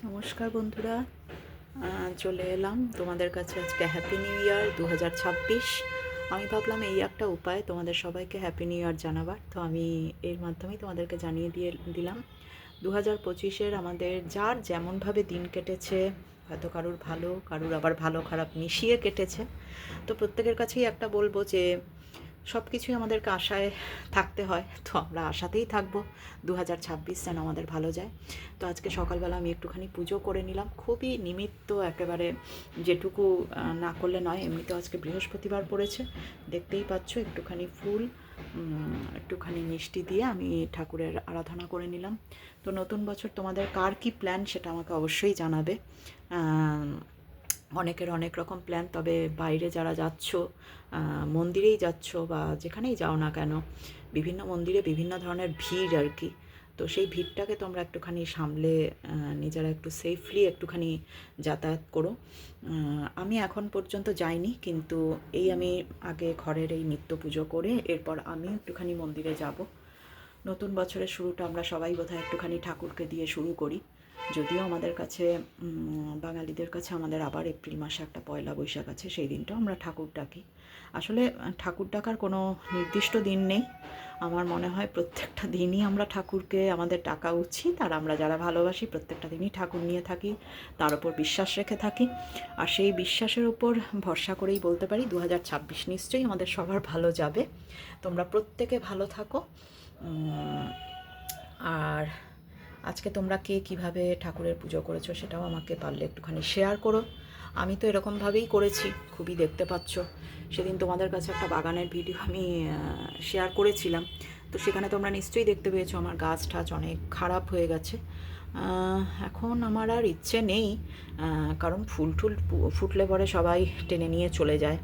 নমস্কার বন্ধুরা, চলে এলাম তোমাদের কাছে আজকে হ্যাপি নিউ ইয়ার 2026। আমি ভাবলাম এই একটা উপায় তোমাদের সবাইকে হ্যাপি নিউ ইয়ার জানাবার, তো আমি এর মাধ্যমেই তোমাদেরকে জানিয়ে দিলাম 2025-এর আমাদের যার যেমনভাবে দিন কেটেছে, হয়তো কারুর ভালো, কারুর আবার ভালো খারাপ মিশিয়ে কেটেছে। তো প্রত্যেকের কাছেই একটা বলবো যে সব কিছুই আমাদেরকে আশায় থাকতে হয়, তো আমরা আশাতেই থাকবো 2026 যেন আমাদের ভালো যায়। তো আজকে সকালবেলা আমি একটুখানি পুজো করে নিলাম, খুবই নিমিত্ত একেবারে, যেটুকু না করলে নয়। এমনিতেও আজকে বৃহস্পতিবার পড়েছে, দেখতেই পাচ্ছ। একটুখানি ফুল, একটুখানি মিষ্টি দিয়ে আমি ঠাকুরের আরাধনা করে নিলাম। তো নতুন বছর তোমাদের কার কী প্ল্যান সেটা আমাকে অবশ্যই জানাবে। অনেকের অনেক রকম প্ল্যান, তবে বাইরে যারা যাচ্ছ, মন্দিরেই যাচ্ছ বা যেখানেই যাও না কেন, বিভিন্ন মন্দিরে বিভিন্ন ধরনের ভিড় আর কি। তো সেই ভিড়টাকে তোমরা একটুখানি সামলে নিজেরা একটু সেফলি একটুখানি যাতায়াত করো। আমি এখন পর্যন্ত যাইনি, কিন্তু আমি আগে ঘরের এই নিত্য পুজো করে এরপর আমিও একটুখানি মন্দিরে যাব। নতুন বছরের শুরুটা আমরা সবাই বোধহয় একটুখানি ঠাকুরকে দিয়ে শুরু করি। যদিও আমাদের কাছে, বাঙালিদের কাছে আমাদের আবার এপ্রিল মাসে একটা পয়লা বৈশাখ আছে, সেই দিনটাও আমরা ঠাকুর ডাকি। আসলে ঠাকুর ডাকার কোনো নির্দিষ্ট দিন নেই। আমার মনে হয় প্রত্যেকটা দিনই আমরা ঠাকুরকে আমাদের ডাকা উচিত, আর আমরা যারা ভালোবাসি প্রত্যেকটা দিনই ঠাকুর নিয়ে থাকি, তার উপর বিশ্বাস রেখে থাকি। আর সেই বিশ্বাসের উপর ভরসা করেই বলতে পারি 2026 নিশ্চয়ই আমাদের সবার ভালো যাবে। তোমরা প্রত্যেকে ভালো থাকো। আর আজকে তোমরা কে কীভাবে ঠাকুরের পুজো করেছো সেটাও আমাকে পারলে একটুখানি শেয়ার করো। আমি তো এরকমভাবেই করেছি, খুবই দেখতে পাচ্ছ। সেদিন তোমাদের কাছে একটা বাগানের ভিডিও আমি শেয়ার করেছিলাম, তো সেখানে তোমরা নিশ্চয়ই দেখতে পেয়েছো আমার গাছ টাছ অনেক খারাপ হয়ে গেছে। এখন আমার আর ইচ্ছে নেই, কারণ ফুল টুল ফুটলে পরে সবাই টেনে নিয়ে চলে যায়।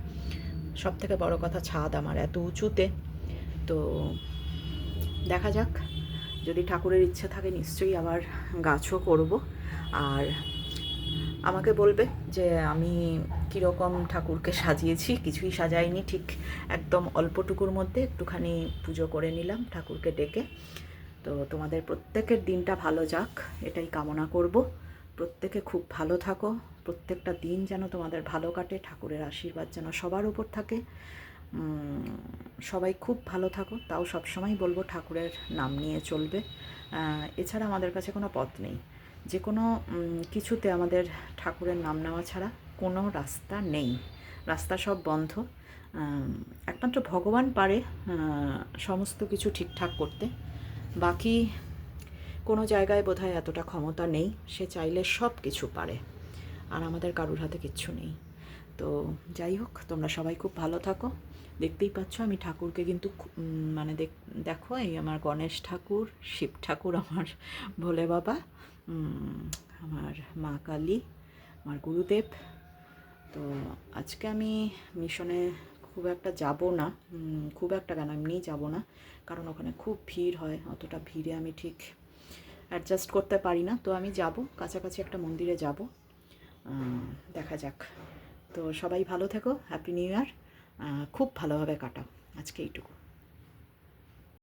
সব থেকে বড় কথা, ছাদ আমার এত উঁচুতে। তো দেখা যাক, যদি ঠাকুরের ইচ্ছে থাকে নিশ্চয়ই আবার গাছও করব। আর আমাকে বলবে যে আমি কীরকম ঠাকুরকে সাজিয়েছি। কিছুই সাজাইনি, ঠিক একদম অল্পটুকুর মধ্যে একটুখানি পুজো করে নিলাম ঠাকুরকে ডেকে। তো তোমাদের প্রত্যেকের দিনটা ভালো যাক, এটাই কামনা করব। প্রত্যেকে খুব ভালো থাকো, প্রত্যেকটা দিন যেন তোমাদের ভালো কাটে, ঠাকুরের আশীর্বাদ যেন সবার উপর থাকে। সবাই খুব ভালো থাকো, তাও সবসময় বলবো ঠাকুরের নাম নিয়ে চলবে। এছাড়া আমাদের কাছে কোনো পথ নেই, যে কোনো কিছুতে আমাদের ঠাকুরের নাম নেওয়া ছাড়া কোনো রাস্তা নেই। রাস্তা সব বন্ধ। একমাত্র ভগবান পারে সমস্ত কিছু ঠিকঠাক করতে। বাকি কোনো জায়গায় বোধহয় এতটা ক্ষমতা নেই, সে চাইলে সব কিছু পারে, আর আমাদের কারুর হাতে কিচ্ছু নেই। তো যাই হোক, তোমরা সবাই খুব ভালো থাকো। দেখতেই পাচ্ছ আমি ঠাকুরকে কিন্তু মানে দেখো, এই আমার গণেশ ঠাকুর, শিব ঠাকুর, আমার ভোলে বাবা, আমার মা কালী, আমার গুরুদেব। তো আজকে আমি মিশনে খুব একটা যাব না, খুব একটা কেন, এমনিই যাব না, কারণ ওখানে খুব ভিড় হয়, অতটা ভিড়ে আমি ঠিক অ্যাডজাস্ট করতে পারি না। তো আমি যাব, কাছাকাছি একটা মন্দিরে যাব, দেখা যাক। তো সবাই ভালো থেকো, হ্যাপি নিউ ইয়ার, খুব ভালোভাবে কাটাও। আজকে এইটুকু।